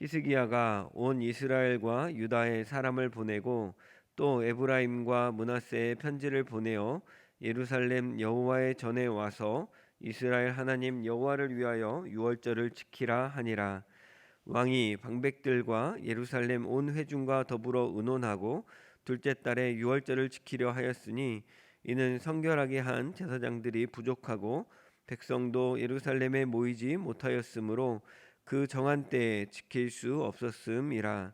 히스기야가 온 이스라엘과 유다의 사람을 보내고 또 에브라임과 므낫세에 편지를 보내어 예루살렘 여호와의 전에 와서 이스라엘 하나님 여호와를 위하여 유월절을 지키라 하니라. 왕이 방백들과 예루살렘 온 회중과 더불어 의논하고 둘째 달에 유월절을 지키려 하였으니 이는 성결하게 한 제사장들이 부족하고 백성도 예루살렘에 모이지 못하였으므로 그 정한 때에 지킬 수 없었음이라.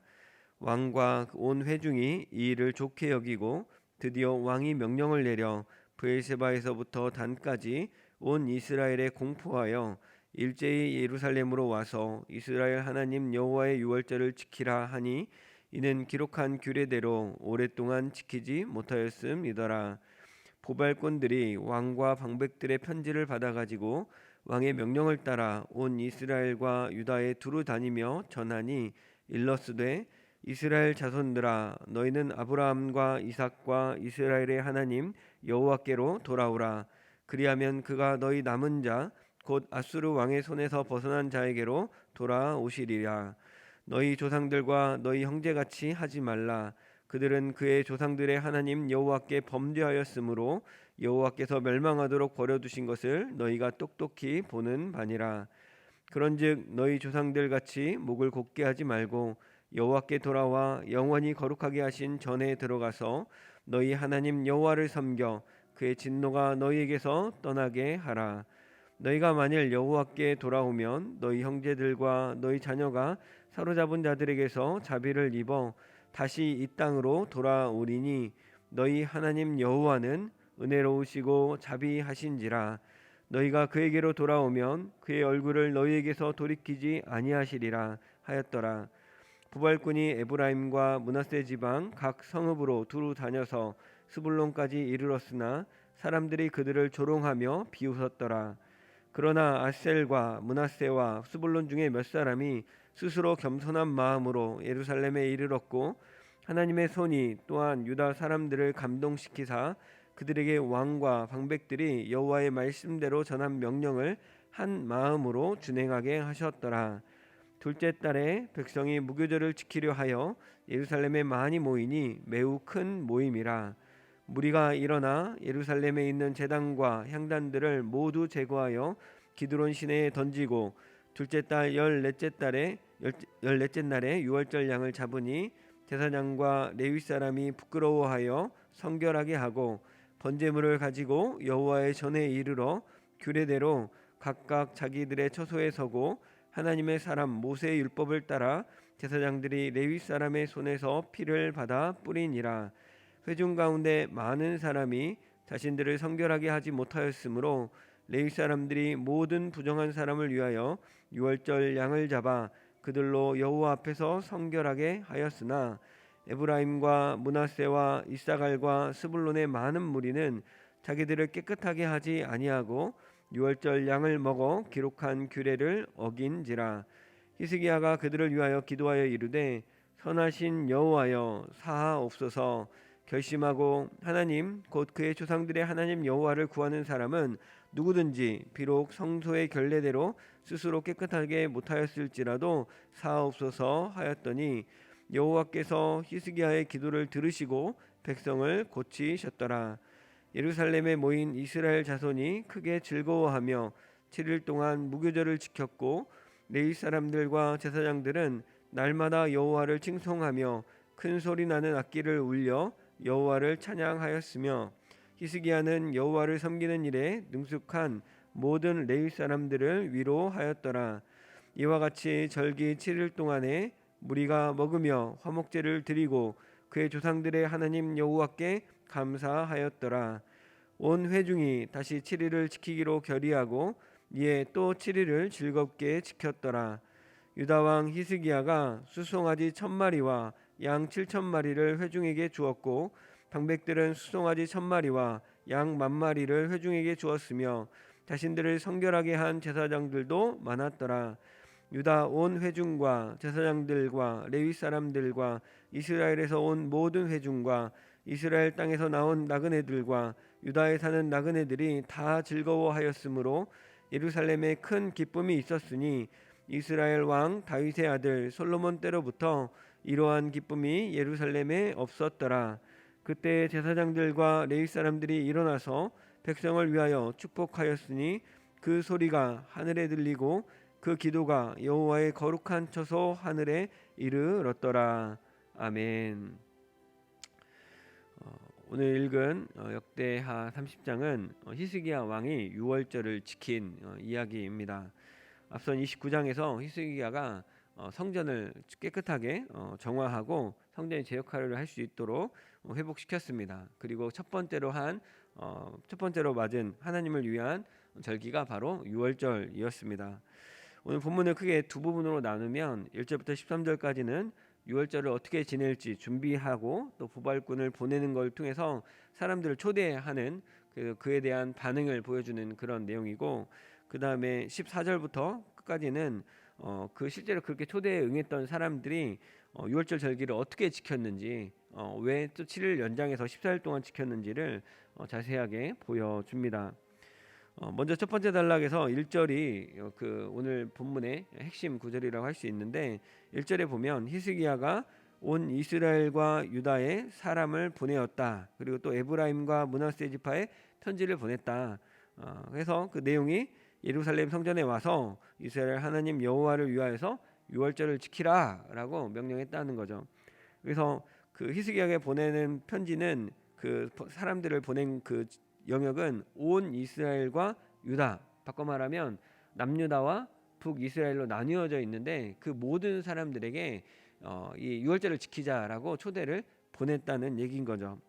왕과 온 회중이 이 일을 좋게 여기고 드디어 왕이 명령을 내려 브엘세바에서부터 단까지 온 이스라엘에 공포하여 일제히 예루살렘으로 와서 이스라엘 하나님 여호와의 유월절을 지키라 하니 이는 기록한 규례대로 오랫동안 지키지 못하였음이더라. 보발꾼들이 왕과 방백들의 편지를 받아가지고 왕의 명령을 따라 온 이스라엘과 유다에 두루 다니며 전하니 일러스되 이스라엘 자손들아 너희는 아브라함과 이삭과 이스라엘의 하나님 여호와께로 돌아오라. 그리하면 그가 너희 남은 자 곧 아수르 왕의 손에서 벗어난 자에게로 돌아오시리라. 너희 조상들과 너희 형제같이 하지 말라. 그들은 그의 조상들의 하나님 여호와께 범죄하였으므로 여호와께서 멸망하도록 버려두신 것을 너희가 똑똑히 보는 바니라. 그런즉 너희 조상들 같이 목을 곧게 하지 말고 여호와께 돌아와 영원히 거룩하게 하신 전에 들어가서 너희 하나님 여호와를 섬겨 그의 진노가 너희에게서 떠나게 하라. 너희가 만일 여호와께 돌아오면 너희 형제들과 너희 자녀가 사로잡은 자들에게서 자비를 입어 다시 이 땅으로 돌아오리니 너희 하나님 여호와는 은혜로우시고 자비하신지라. 너희가 그에게로 돌아오면 그의 얼굴을 너희에게서 돌이키지 아니하시리라 하였더라. 부발꾼이 에브라임과 므낫세 지방 각 성읍으로 두루 다녀서 스불론까지 이르렀으나 사람들이 그들을 조롱하며 비웃었더라. 그러나 아셀과 므낫세와 스불론 중에 몇 사람이 스스로 겸손한 마음으로 예루살렘에 이르렀고 하나님의 손이 또한 유다 사람들을 감동시키사 그들에게 왕과 방백들이 여호와의 말씀대로 전한 명령을 한 마음으로 준행하게 하셨더라. 둘째 달에 백성이 무교절을 지키려 하여 예루살렘에 많이 모이니 매우 큰 모임이라. 무리가 일어나 예루살렘에 있는 제단과 향단들을 모두 제거하여 기드론 시내에 던지고 둘째 달 열넷째 날에 유월절 양을 잡으니 제사장과 레위 사람이 부끄러워하여 성결하게 하고 번제물을 가지고 여호와의 전에 이르러 규례대로 각각 자기들의 처소에 서고 하나님의 사람 모세의 율법을 따라 제사장들이 레위 사람의 손에서 피를 받아 뿌리니라. 회중 가운데 많은 사람이 자신들을 성결하게 하지 못하였으므로 레위 사람들이 모든 부정한 사람을 위하여 유월절 양을 잡아 그들로 여호와 앞에서 성결하게 하였으나 에브라임과 므낫세와 이사갈과 스불론의 많은 무리는 자기들을 깨끗하게 하지 아니하고 유월절 양을 먹어 기록한 규례를 어긴지라. 히스기야가 그들을 위하여 기도하여 이르되 선하신 여호와여 사하옵소서. 결심하고 하나님 곧 그의 조상들의 하나님 여호와를 구하는 사람은 누구든지 비록 성소의 결례대로 스스로 깨끗하게 못하였을지라도 사하옵소서 하였더니 여호와께서 히스기야의 기도를 들으시고 백성을 고치셨더라. 예루살렘에 모인 이스라엘 자손이 크게 즐거워하며 7일 동안 무교절을 지켰고 레위 사람들과 제사장들은 날마다 여호와를 칭송하며 큰 소리 나는 악기를 울려 여호와를 찬양하였으며 히스기야는 여호와를 섬기는 일에 능숙한 모든 레위 사람들을 위로하였더라. 이와 같이 절기 7일 동안에 무리가 먹으며 화목제를 드리고 그의 조상들의 하나님 여호와께 감사하였더라. 온 회중이 다시 7일을 지키기로 결의하고 이에 또 7일을 즐겁게 지켰더라. 유다 왕 히스기야가 수송아지 1000마리와 양 7000마리를 회중에게 주었고 방백들은 수송아지 1000마리와 양 10,000마리를 회중에게 주었으며 자신들을 성결하게 한 제사장들도 많았더라. 유다 온 회중과 제사장들과 레위 사람들과 이스라엘에서 온 모든 회중과 이스라엘 땅에서 나온 나그네들과 유다에 사는 나그네들이 다 즐거워하였으므로 예루살렘에 큰 기쁨이 있었으니 이스라엘 왕 다윗의 아들 솔로몬 때로부터 이러한 기쁨이 예루살렘에 없었더라. 그때 제사장들과 레위 사람들이 일어나서 백성을 위하여 축복하였으니 그 소리가 하늘에 들리고 그 기도가 여호와의 거룩한 처소 하늘에 이르렀더라. 아멘. 오늘 읽은 역대하 30장은 히스기야 왕이 유월절을 지킨 이야기입니다. 앞선 29장에서 히스기야가 성전을 깨끗하게 정화하고 성전의 제 역할을 할 수 있도록 회복시켰습니다. 그리고 첫 번째로 맞은 하나님을 위한 절기가 바로 유월절이었습니다. 오늘 본문을 크게 두 부분으로 나누면 1절부터 13절까지는 유월절을 어떻게 지낼지 준비하고 또 부발꾼을 보내는 걸 통해서 사람들을 초대하는 그에 대한 반응을 보여주는 그런 내용이고, 그 다음에 14절부터 끝까지는 그 실제로 그렇게 초대에 응했던 사람들이 유월절 절기를 어떻게 지켰는지, 왜 또 7일 연장해서 14일 동안 지켰는지를 자세하게 보여줍니다. 먼저 첫 번째 단락에서 1절이 그 오늘 본문의 핵심 구절이라고 할 수 있는데, 1절에 보면 히스기야가 온 이스라엘과 유다에 사람을 보내었다. 그리고 또 에브라임과 므낫세 지파에 편지를 보냈다. 그래서 그 내용이 예루살렘 성전에 와서 이스라엘 하나님 여호와를 위하여서 유월절을 지키라라고 명령했다는 거죠. 그래서 그 히스기야에게 보내는 편지는 그 사람들을 보낸 그 영역은 온 이스라엘과 유다, 바꿔 말하면 남유다와 북이스라엘로 나뉘어져 있는데, 그 모든 사람들에게 이 유월절을 지키자라고 초대를 보냈다는 얘기인 거죠.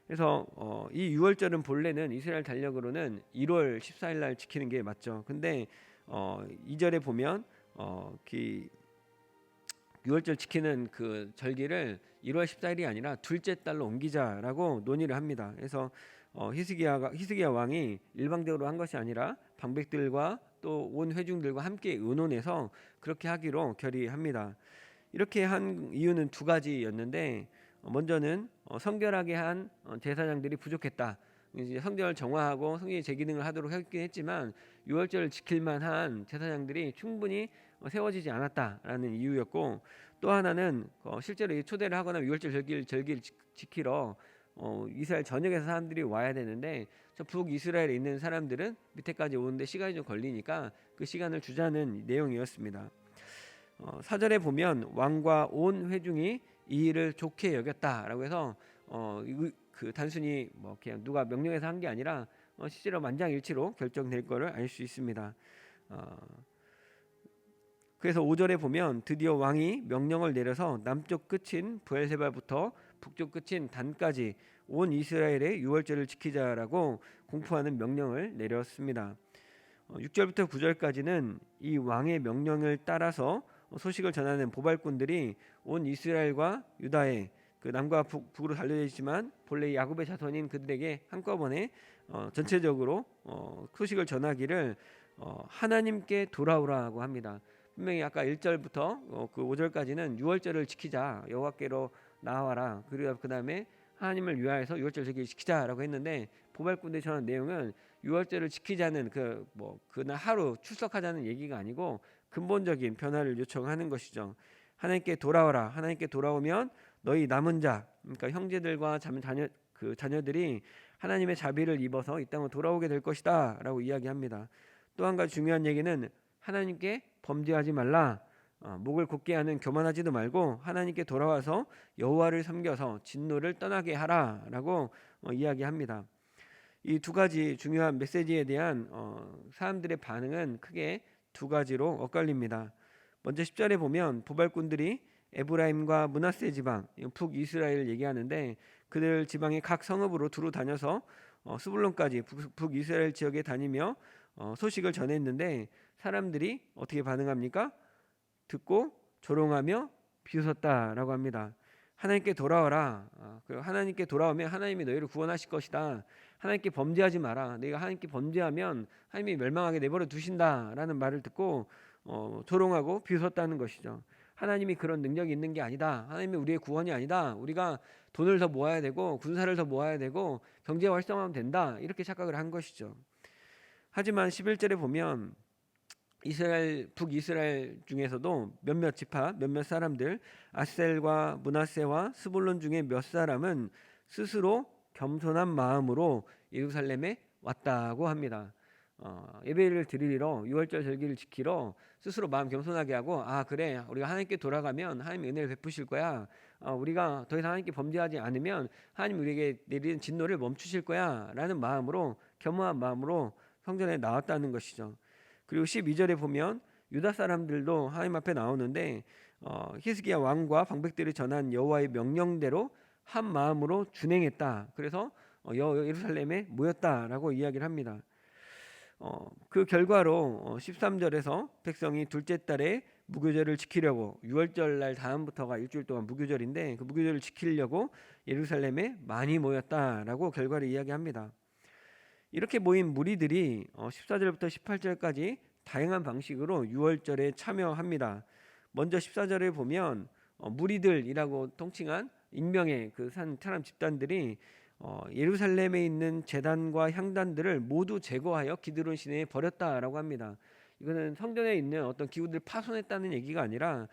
그래서 이 유월절은 본래는 이스라엘 달력으로는 1월 14일 날 지키는 게 맞죠. 근데 2절에 보면 그 유월절 지키는 그 절기를 1월 14일이 아니라 둘째 달로 옮기자라고 논의를 합니다. 그래서 히스기야 왕이 일방적으로 한 것이 아니라 방백들과 또 온 회중들과 함께 의논해서 그렇게 하기로 결의합니다. 이렇게 한 이유는 두 가지였는데, 먼저는 성결하게 한 제사장들이 부족했다. 이제 성전을 정화하고 성전의 재기능을 하도록 했긴 했지만 유월절을 지킬 만한 제사장들이 충분히 세워지지 않았다라는 이유였고, 또 하나는 실제로 초대를 하거나 유월절 절기를 지키러 이스라엘 전역에서 사람들이 와야 되는데, 저 북이스라엘에 있는 사람들은 밑에까지 오는데 시간이 좀 걸리니까 그 시간을 주자는 내용이었습니다. 4절에 보면 왕과 온 회중이 이 일을 좋게 여겼다라고 해서 그 단순히 뭐 그냥 누가 명령해서 한 게 아니라 실제로 만장일치로 결정될 것을 알 수 있습니다. 그래서 5절에 보면 드디어 왕이 명령을 내려서 남쪽 끝인 브엘세바부터 북쪽 끝인 단까지 온 이스라엘의 유월절을 지키자라고 공포하는 명령을 내렸습니다. 6절부터 9절까지는 이 왕의 명령을 따라서 소식을 전하는 보발꾼들이 온 이스라엘과 유다의 그 남과 북으로 달려져 있지만 본래 야곱의 자손인 그들에게 한꺼번에 전체적으로 소식을 전하기를 하나님께 돌아오라고 합니다. 분명히 아까 1절부터 그 5절까지는 유월절을 지키자, 여호와께로 나와라, 그리고 그 다음에 하나님을 위하여서 유월절 지키기 지키자라고 했는데, 보발꾼들이 전한 내용은 유월절을 지키자는 그날 하루 출석하자는 얘기가 아니고 근본적인 변화를 요청하는 것이죠. 하나님께 돌아오라. 하나님께 돌아오면 너희 남은 자, 그러니까 형제들과 자녀들이 하나님의 자비를 입어서 이 땅으로 돌아오게 될 것이다라고 이야기합니다. 또 한 가지 중요한 얘기는 하나님께 범죄하지 말라. 목을 곧게 하는 교만하지도 말고 하나님께 돌아와서 여호와를 섬겨서 진노를 떠나게 하라라고 이야기합니다. 이 두 가지 중요한 메시지에 대한 사람들의 반응은 크게 두 가지로 엇갈립니다. 먼저 10절에 보면 보발꾼들이 에브라임과 므낫세 지방, 북이스라엘 얘기하는데, 그들 지방의 각 성읍으로 두루 다녀서 스불론까지 북이스라엘 지역에 다니며 소식을 전했는데, 사람들이 어떻게 반응합니까? 듣고 조롱하며 비웃었다라고 합니다. 하나님께 돌아와라. 하나님께 돌아오면 하나님이 너희를 구원하실 것이다. 하나님께 범죄하지 마라. 네가 하나님께 범죄하면 하나님이 멸망하게 내버려 두신다라는 말을 듣고 조롱하고 비웃었다는 것이죠. 하나님이 그런 능력이 있는 게 아니다. 하나님이 우리의 구원이 아니다. 우리가 돈을 더 모아야 되고 군사를 더 모아야 되고 경제 활성화하면 된다. 이렇게 착각을 한 것이죠. 하지만 11절에 보면 북이스라엘 중에서도 몇몇 지파, 몇몇 사람들, 아셀과 므낫세와 스불론 중에 몇 사람은 스스로 겸손한 마음으로 예루살렘에 왔다고 합니다. 예배를 드리러, 유월절 절기를 지키러 스스로 마음 겸손하게 하고, 아 그래, 우리가 하나님께 돌아가면 하나님 은혜를 베푸실 거야. 우리가 더 이상 하나님께 범죄하지 않으면 하나님 우리에게 내리는 진노를 멈추실 거야 라는 마음으로, 겸허한 마음으로 성전에 나왔다는 것이죠. 그리고 12절에 보면 유다 사람들도 하나님 앞에 나오는데, 히스기야 왕과 방백들이 전한 여호와의 명령대로 한 마음으로 준행했다. 그래서 예루살렘에 모였다라고 이야기를 합니다. 그 결과로 13절에서 백성이 둘째 달에 무교절을 지키려고, 6월절 날 다음부터가 일주일 동안 무교절인데 그 무교절을 지키려고 예루살렘에 많이 모였다라고 결과를 이야기합니다. 이렇게 모인 무리들이 14절부터 18절까지 다양한 방식으로 유월절에 참여합니다. 먼저 14절에 보면 무리들이라고 통칭한 익명의 그 사람 집단들이 예루살렘에 있는 제단과 향단들을 모두 제거하여 기드론 시내에 버렸다라고 합니다. 이거는 성전에 있는 어떤 기구들을 파손했다는 얘기가 아니라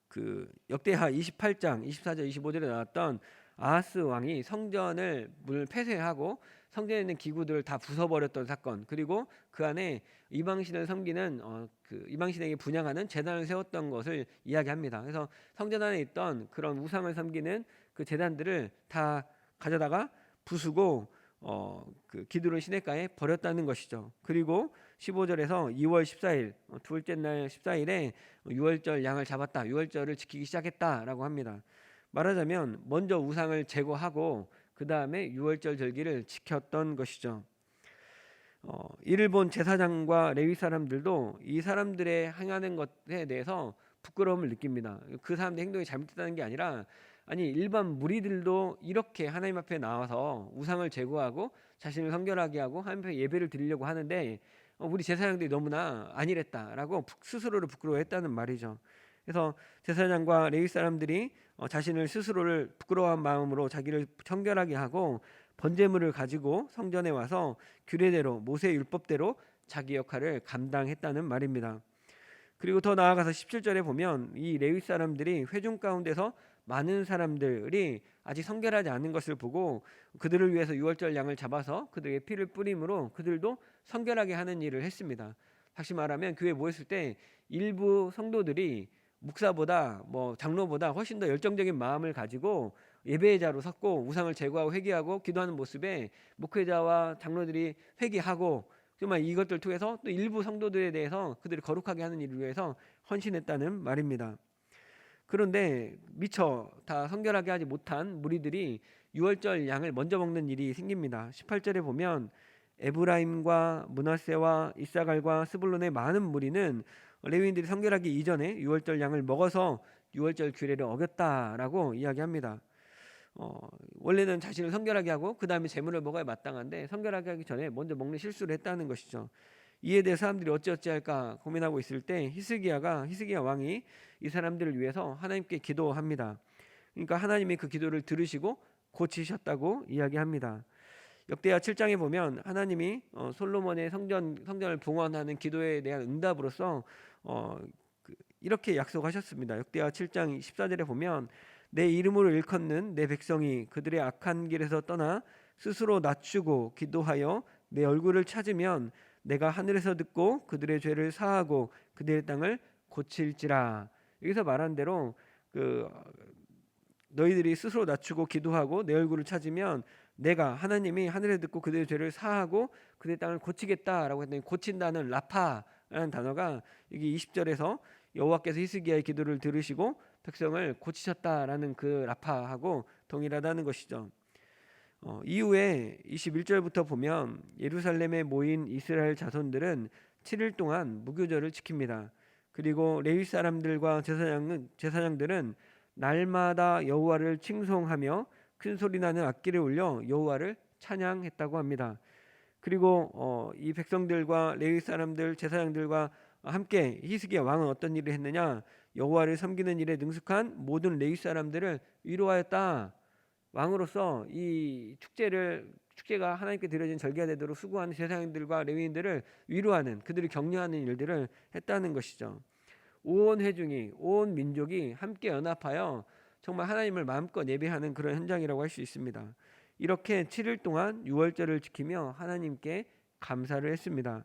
그 역대하 28장 24절 25절에 나왔던 아하스 왕이 성전을 폐쇄하고 성전에 있는 기구들을 다 부숴버렸던 사건, 그리고 그 안에 이방신을 섬기는 그 이방신에게 분향하는 제단을 세웠던 것을 이야기합니다. 그래서 성전 안에 있던 그런 우상을 섬기는 그 제단들을 다 가져다가 부수고 그 기드론 시내가에 버렸다는 것이죠. 그리고 15절에서 2월 14일 둘째 날 14일에 6월절 양을 잡았다, 6월절을 지키기 시작했다라고 합니다. 말하자면 먼저 우상을 제거하고 그 다음에 6월절 절기를 지켰던 것이죠. 이를 본 제사장과 레위 사람들도 이 사람들의 행하는 것에 대해서 부끄러움을 느낍니다. 그 사람들의 행동이 잘못됐다는 게 아니라, 아니 일반 무리들도 이렇게 하나님 앞에 나와서 우상을 제거하고 자신을 성결하게 하고 하나님 앞에 예배를 드리려고 하는데 우리 제사장들이 너무나 안일했다라고 스스로를 부끄러워했다는 말이죠. 그래서 제사장과 레위 사람들이 자신을 스스로를 부끄러워한 마음으로 자기를 청결하게 하고 번제물을 가지고 성전에 와서 규례대로 모세 율법대로 자기 역할을 감당했다는 말입니다. 그리고 더 나아가서 17절에 보면 이 레위 사람들이 회중 가운데서 많은 사람들이 아직 성결하지 않은 것을 보고 그들을 위해서 유월절 양을 잡아서 그들에게 피를 뿌림으로 그들도 성결하게 하는 일을 했습니다. 다시 말하면 교회에 모였을 때 일부 성도들이 목사보다 장로보다 훨씬 더 열정적인 마음을 가지고 예배자로 섰고 우상을 제거하고 회개하고 기도하는 모습에 목회자와 장로들이 회개하고, 정말 이것들 통해서 또 일부 성도들에 대해서 그들을 거룩하게 하는 일을 위해서 헌신했다는 말입니다. 그런데 미처 다 성결하게 하지 못한 무리들이 유월절 양을 먼저 먹는 일이 생깁니다. 18절에 보면 에브라임과 므낫세와 이사갈과 스불론의 많은 무리는 레위인들이 성결하기 이전에 유월절 양을 먹어서 유월절 규례를 어겼다라고 이야기합니다. 원래는 자신을 성결하게 하고 그 다음에 제물을 먹어야 마땅한데 성결하게 하기 전에 먼저 먹는 실수를 했다는 것이죠. 이에 대해 사람들이 어찌할까 고민하고 있을 때 히스기야 왕이 이 사람들을 위해서 하나님께 기도합니다. 그러니까 하나님이 그 기도를 들으시고 고치셨다고 이야기합니다. 역대하 7장에 보면 하나님이 솔로몬의 성전을 봉헌하는 기도에 대한 응답으로서 이렇게 약속하셨습니다. 역대하 7장 14절에 보면 내 이름으로 일컫는 내 백성이 그들의 악한 길에서 떠나 스스로 낮추고 기도하여 내 얼굴을 찾으면 내가 하늘에서 듣고 그들의 죄를 사하고 그들의 땅을 고칠지라. 여기서 말한 대로 너희들이 스스로 낮추고 기도하고 내 얼굴을 찾으면 내가 하나님이 하늘에 듣고 그들의 죄를 사하고 그들의 땅을 고치겠다라고 했더니, 고친다는 라파라는 단어가 여기 20절에서 여호와께서 히스기야의 기도를 들으시고 백성을 고치셨다라는 그 라파하고 동일하다는 것이죠. 이후에 21절부터 보면 예루살렘에 모인 이스라엘 자손들은 7일 동안 무교절을 지킵니다. 그리고 레위 사람들과 제사장들은 날마다 여호와를 칭송하며 큰 소리 나는 악기를 울려 여호와를 찬양했다고 합니다. 그리고 이 백성들과 레위 사람들, 제사장들과 함께 히스기야 왕은 어떤 일을 했느냐? 여호와를 섬기는 일에 능숙한 모든 레위 사람들을 위로하였다. 왕으로서 이 축제를 축제가 하나님께 드려진 절기가 되도록 수고하는 제사장들과 레위인들을 위로하는, 그들을 격려하는 일들을 했다는 것이죠. 온 회중이, 온 민족이 함께 연합하여 정말 하나님을 마음껏 예배하는 그런 현장이라고 할 수 있습니다. 이렇게 7일 동안 유월절을 지키며 하나님께 감사를 했습니다.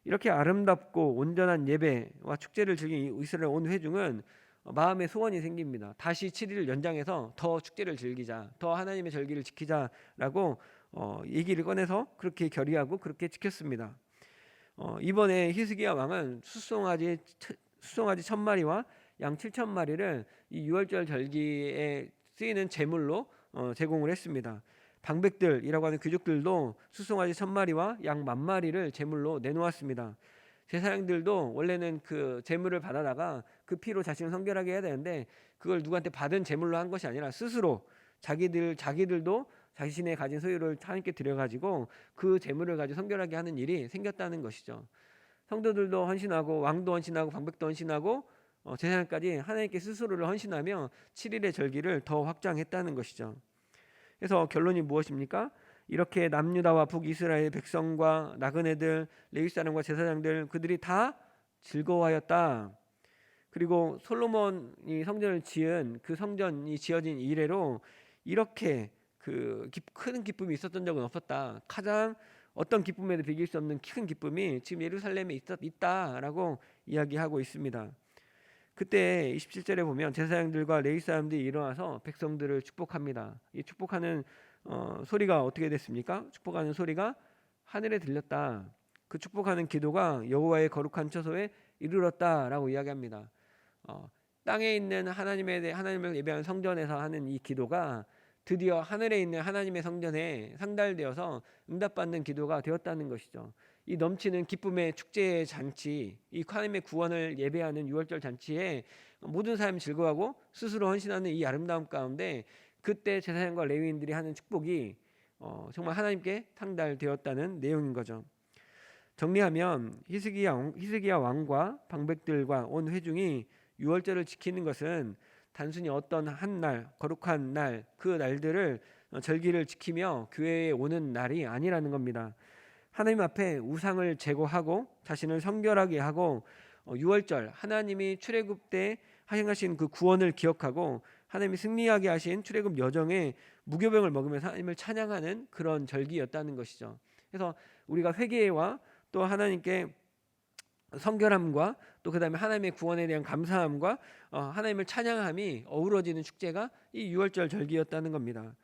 이렇게 아름답고 온전한 예배와 축제를 즐긴 이스라엘 온 회중은 마음의 소원이 생깁니다. 다시 7일을 연장해서 더 축제를 즐기자, 더 하나님의 절기를 지키자라고 얘기를 꺼내서 그렇게 결의하고 그렇게 지켰습니다. 이번에 히스기야 왕은 수송아지 1,000마리와 양 7,000마리를 이 유월절 절기에 쓰이는 제물로 제공을 했습니다. 방백들이라고 하는 귀족들도 수송아지 1,000마리와 양 10,000마리를 제물로 내놓았습니다. 제사장들도 원래는 그 제물을 받아다가 그 피로 자신을 성결하게 해야 되는데 그걸 누구한테 받은 제물로 한 것이 아니라 스스로 자기들도 자신의 가진 소유를 하나님께 드려가지고 그 제물을 가지고 성결하게 하는 일이 생겼다는 것이죠. 성도들도 헌신하고 왕도 헌신하고 방백도 헌신하고 제사장까지 하나님께 스스로를 헌신하며 7일의 절기를 더 확장했다는 것이죠. 그래서 결론이 무엇입니까? 이렇게 남유다와 북이스라엘 백성과 나그네들, 레위 사람과 제사장들 그들이 다 즐거워하였다. 그리고 솔로몬이 성전을 지은 그 성전이 지어진 이래로 이렇게 큰 기쁨이 있었던 적은 없었다. 가장 어떤 기쁨에도 비길 수 없는 큰 기쁨이 지금 예루살렘에 있다라고 이야기하고 있습니다. 그때 27절에 보면 제사장들과 레위 사람들이 일어나서 백성들을 축복합니다. 이 축복하는 소리가 어떻게 됐습니까? 축복하는 소리가 하늘에 들렸다. 그 축복하는 기도가 여호와의 거룩한 처소에 이르렀다라고 이야기합니다. 땅에 있는 하나님을 예배하는 성전에서 하는 이 기도가 드디어 하늘에 있는 하나님의 성전에 상달되어서 응답받는 기도가 되었다는 것이죠. 이 넘치는 기쁨의 축제의 잔치, 이 하나님의 구원을 예배하는 유월절 잔치에 모든 사람이 즐거워하고 스스로 헌신하는 이 아름다움 가운데 그때 제사장과 레위인들이 하는 축복이 정말 하나님께 상달되었다는 내용인 거죠. 정리하면 히스기야 왕과 방백들과 온 회중이 유월절을 지키는 것은 단순히 어떤 한 날, 거룩한 날, 그 날들을 절기를 지키며 교회에 오는 날이 아니라는 겁니다. 하나님 앞에 우상을 제거하고 자신을 성결하게 하고 유월절 하나님이 출애굽 때 행하신 그 구원을 기억하고 하나님이 승리하게 하신 출애굽 여정에 무교병을 먹으면서 하나님을 찬양하는 그런 절기였다는 것이죠. 그래서 우리가 회개와 또 하나님께 성결함과 또 그다음에 하나님의 구원에 대한 감사함과 하나님을 찬양함이 어우러지는 축제가 이 유월절 절기였다는 겁니다.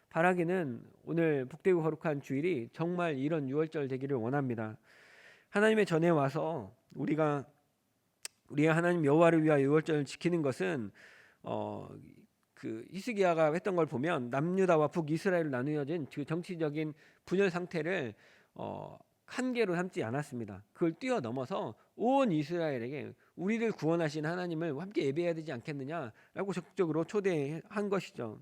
바라기는 오늘 복되고 거룩한 주일이 정말 이런 유월절 되기를 원합니다. 하나님의 전에 와서 우리의 하나님 여호와를 위하여 유월절을 지키는 것은 그 히스기야가 했던 걸 보면 남유다와 북이스라엘로 나누어진 그 정치적인 분열 상태를 한 개로 삼지 않았습니다. 그걸 뛰어넘어서 온 이스라엘에게 우리를 구원하신 하나님을 함께 예배해야 되지 않겠느냐라고 적극적으로 초대한 것이죠.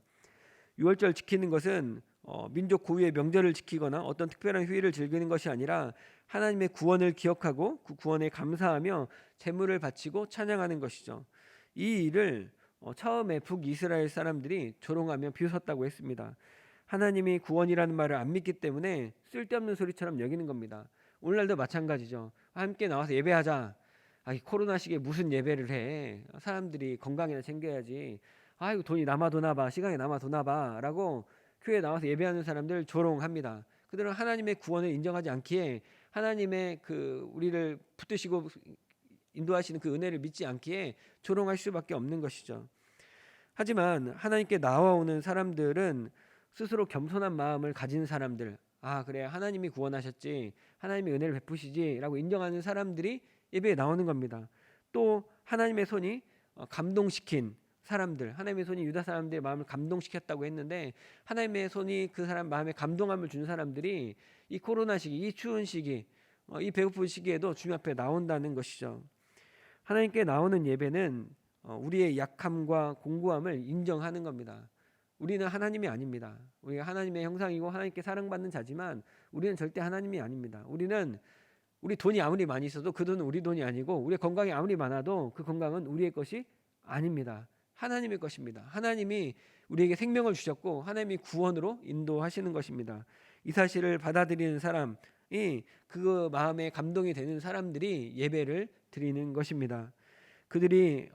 유월절 지키는 것은 민족 고유의 명절을 지키거나 어떤 특별한 휴일을 즐기는 것이 아니라 하나님의 구원을 기억하고 그 구원에 감사하며 제물을 바치고 찬양하는 것이죠. 이 일을 처음에 북이스라엘 사람들이 조롱하며 비웃었다고 했습니다. 하나님이 구원이라는 말을 안 믿기 때문에 쓸데없는 소리처럼 여기는 겁니다. 오늘날도 마찬가지죠. 함께 나와서 예배하자. 코로나 시기에 무슨 예배를 해. 사람들이 건강이나 챙겨야지. 이거 돈이 남아 도나 봐. 시간이 남아 도나 봐. 라고 교회에 나와서 예배하는 사람들 조롱합니다. 그들은 하나님의 구원을 인정하지 않기에 하나님의 우리를 붙드시고 인도하시는 그 은혜를 믿지 않기에 조롱할 수밖에 없는 것이죠. 하지만 하나님께 나와오는 사람들은 스스로 겸손한 마음을 가진 사람들, 그래 하나님이 구원하셨지, 하나님이 은혜를 베푸시지 라고 인정하는 사람들이 예배에 나오는 겁니다. 또 하나님의 손이 감동시킨 사람들, 하나님의 손이 유다 사람들의 마음을 감동시켰다고 했는데 하나님의 손이 그 사람 마음에 감동함을 준 사람들이 이 코로나 시기, 이 추운 시기, 이 배고픈 시기에도 주님 앞에 나온다는 것이죠. 하나님께 나오는 예배는 우리의 약함과 공고함을 인정하는 겁니다. 우리는 하나님이 아닙니다. 우리가 하나님의 형상이고 하나님께 사랑받는 자지만 우리는 절대 하나님이 아닙니다. 우리 돈이 아무리 많이 있어도 그 돈은 우리 돈이 아니고 우리 건강이 아무리 많아도 그 건강은 우리의 것이 아닙니다. 하나님의 것입니다. 하나님이 우리에게 생명을 주셨고 하나님이 구원으로 인도하시는 것입니다. 이 사실을 받아들이는 사람이 그 마음에 감동이 되는 사람들이 예배를 드리는 것입니다. 그들이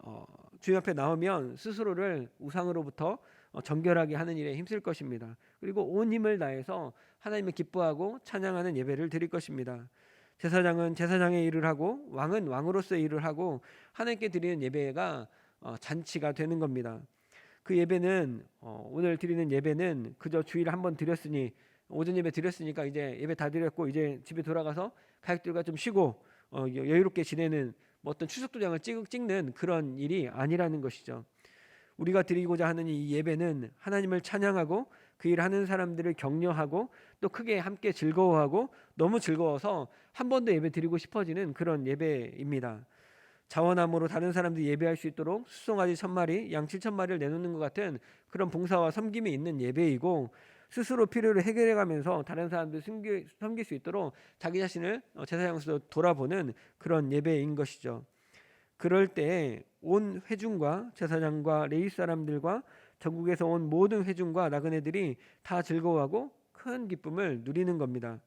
주님 앞에 나오면 스스로를 우상으로부터 정결하게 하는 일에 힘쓸 것입니다. 그리고 온 힘을 다해서 하나님을 기뻐하고 찬양하는 예배를 드릴 것입니다. 제사장은 제사장의 일을 하고 왕은 왕으로서의 일을 하고 하나님께 드리는 예배가 잔치가 되는 겁니다. 그 예배는 오늘 드리는 예배는 그저 주일에 한번 드렸으니 오전 예배 드렸으니까 이제 예배 다 드렸고 이제 집에 돌아가서 가족들과 좀 쉬고 여유롭게 지내는 뭐 어떤 추석 도장을 찍는 그런 일이 아니라는 것이죠. 우리가 드리고자 하는 이 예배는 하나님을 찬양하고 그 일을 하는 사람들을 격려하고 또 크게 함께 즐거워하고 너무 즐거워서 한 번 더 예배 드리고 싶어지는 그런 예배입니다. 자원함으로 다른 사람들이 예배할 수 있도록 수송아지 1000마리, 양 7000마리를 내놓는 것 같은 그런 봉사와 섬김이 있는 예배이고, 스스로 필요를 해결해가면서 다른 사람들 섬길 수 있도록 자기 자신을 제사장으로서 돌아보는 그런 예배인 것이죠. 그럴 때 온 회중과 제사장과 레위 사람들과 전국에서 온 모든 회중과 나그네들이 다 즐거워하고 큰 기쁨을 누리는 겁니다.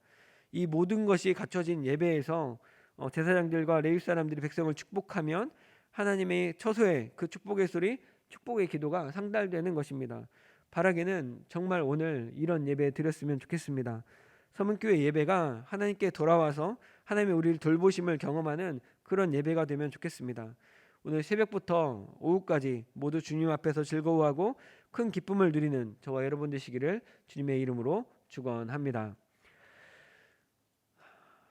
이 모든 것이 갖춰진 예배에서 제사장들과 레위 사람들이 백성을 축복하면 하나님의 처소에 그 축복의 소리, 축복의 기도가 상달되는 것입니다. 바라기는 정말 오늘 이런 예배 드렸으면 좋겠습니다. 서문교회 예배가 하나님께 돌아와서 하나님의 우리를 돌보심을 경험하는 그런 예배가 되면 좋겠습니다. 오늘 새벽부터 오후까지 모두 주님 앞에서 즐거워하고 큰 기쁨을 누리는 저와 여러분 되시기를 주님의 이름으로 축원합니다.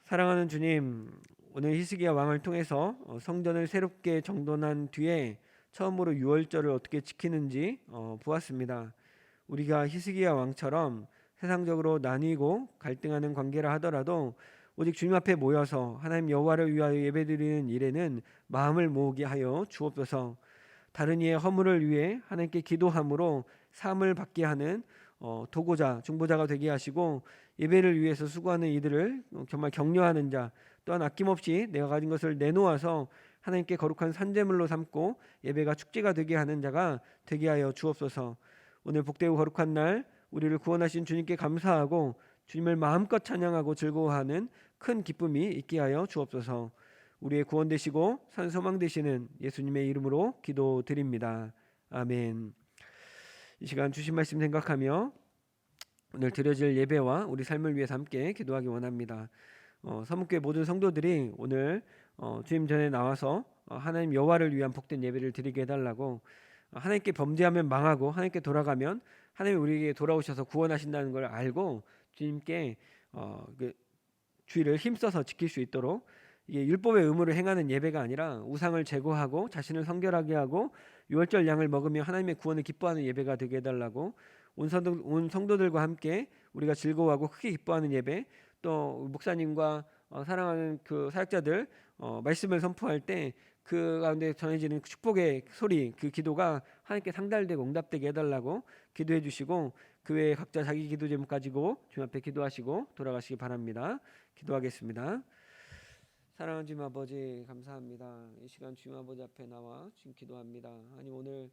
사랑하는 주님, 오늘 히스기야 왕을 통해서 성전을 새롭게 정돈한 뒤에 처음으로 유월절을 어떻게 지키는지 보았습니다. 우리가 히스기야 왕처럼 세상적으로 나뉘고 갈등하는 관계라 하더라도 오직 주님 앞에 모여서 하나님 여호와를 위하여 예배드리는 일에는 마음을 모으게 하여 주옵소서. 다른 이의 허물을 위해 하나님께 기도함으로 사함을 받게 하는 도고자, 중보자가 되게 하시고, 예배를 위해서 수고하는 이들을 정말 격려하는 자, 또한 아낌없이 내가 가진 것을 내놓아서 하나님께 거룩한 산제물로 삼고 예배가 축제가 되게 하는 자가 되게 하여 주옵소서. 오늘 복되고 거룩한 날 우리를 구원하신 주님께 감사하고 주님을 마음껏 찬양하고 즐거워하는 큰 기쁨이 있게 하여 주옵소서. 우리의 구원 되시고 산 소망 되시는 예수님의 이름으로 기도드립니다. 아멘. 이 시간 주신 말씀 생각하며 오늘 드려질 예배와 우리 삶을 위해서 함께 기도하기 원합니다. 서문교회 모든 성도들이 오늘 주님 전에 나와서 하나님 여호와를 위한 복된 예배를 드리게 해달라고, 하나님께 범죄하면 망하고 하나님께 돌아가면 하나님이 우리에게 돌아오셔서 구원하신다는 걸 알고 주님께 그 주의를 힘써서 지킬 수 있도록, 이게 율법의 의무를 행하는 예배가 아니라 우상을 제거하고 자신을 성결하게 하고 유월절 양을 먹으며 하나님의 구원을 기뻐하는 예배가 되게 해달라고, 온 성도들과 함께 우리가 즐거워하고 크게 기뻐하는 예배, 또 목사님과 사랑하는 그 사역자들 말씀을 선포할 때 그 가운데 전해지는 축복의 소리, 그 기도가 하나님께 상달되고 응답되게 해달라고 기도해 주시고, 그 외에 각자 자기 기도 제목 가지고 주님 앞에 기도하시고 돌아가시기 바랍니다. 기도하겠습니다. 사랑하는 주님 아버지, 감사합니다. 이 시간 주님 아버지 앞에 나와 주님 기도합니다. 하나님, 오늘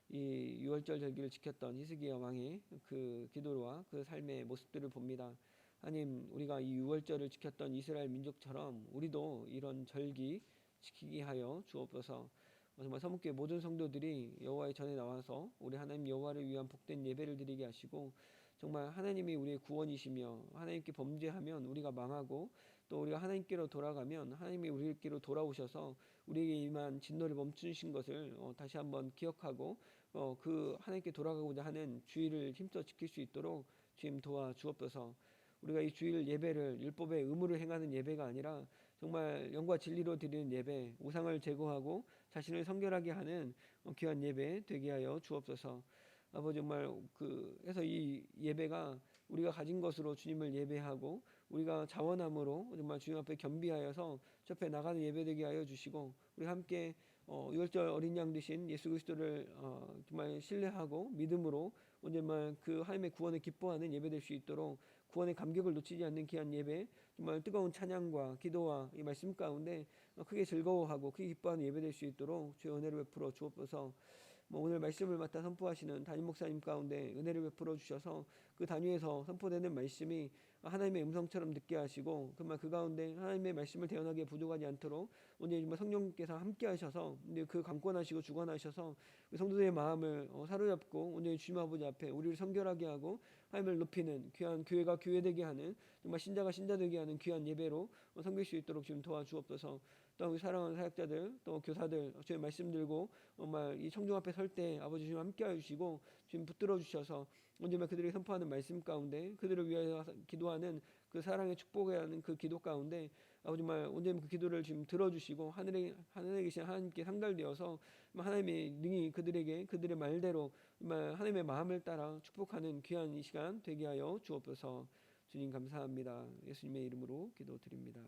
이 유월절 절기를 지켰던 히스기야 왕의 그 기도와 그 삶의 모습들을 봅니다. 하나님, 우리가 이 유월절을 지켰던 이스라엘 민족처럼 우리도 이런 절기 지키게 하여 주옵소서. 정말 서문교회 모든 성도들이 여호와의 전에 나와서 우리 하나님 여호와를 위한 복된 예배를 드리게 하시고, 정말 하나님이 우리의 구원이시며 하나님께 범죄하면 우리가 망하고 또 우리가 하나님께로 돌아가면 하나님이 우리께로 돌아오셔서 우리에게 임한 진노를 멈추신 것을 다시 한번 기억하고 그 하나님께 돌아가고자 하는 주의를 힘써 지킬 수 있도록 주님 도와 주옵소서. 우리가 이 주일 예배를 율법의 의무를 행하는 예배가 아니라 정말 영과 진리로 드리는 예배, 우상을 제거하고 자신을 성결하게 하는 귀한 예배 되게 하여 주옵소서. 아버지, 정말 그래서 이 예배가 우리가 가진 것으로 주님을 예배하고 우리가 자원함으로 정말 주님 앞에 겸비하여서 접해 나가는 예배 되게 하여 주시고, 우리 함께 유월절 어린 양 되신 예수 그리스도를 정말 신뢰하고 믿음으로 정말 그 하나님의 구원을 기뻐하는 예배 될 수 있도록, 구원의 감격을 놓치지 않는 귀한 예배, 정말 뜨거운 찬양과 기도와 이 말씀 가운데 크게 즐거워하고 크게 기뻐하는 예배 될 수 있도록 주의 은혜를 베풀어 주옵소서. 뭐 오늘 말씀을 맡아 선포하시는 담임 목사님 가운데 은혜를 베풀어 주셔서 그 단위에서 선포되는 말씀이 하나님의 음성처럼 듣게 하시고 정말 그 가운데 하나님의 말씀을 대언하기에 부족하지 않도록 오늘 정말 성령께서 함께 하셔서 그 강권하시고 주관하셔서 성도들의 마음을 사로잡고 오늘 주님 아버지 앞에 우리를 성결하게 하고 하나님을 높이는 귀한 교회가 교회되게 하는 정말 신자가 신자되게 하는 귀한 예배로 섬길 수 있도록 지금 도와주옵소서. 또 우리 사랑하는 사역자들 또 교사들 주의 말씀 들고 정말 이 청중 앞에 설 때 아버지 주님 함께 해주시고 지금 붙들어 주셔서 언제나 그들이 선포하는 말씀 가운데 그들을 위하여 기도하는 그 사랑의 축복에 하는 그 기도 가운데 아버지 정말 언제나 그 기도를 지금 들어주시고 하늘에 계신 하나님께 상달되어서 하나님의 능히 그들에게 그들의 말대로 정말 하나님의 마음을 따라 축복하는 귀한 이 시간 되게 하여 주옵소서. 주님 감사합니다. 예수님의 이름으로 기도드립니다.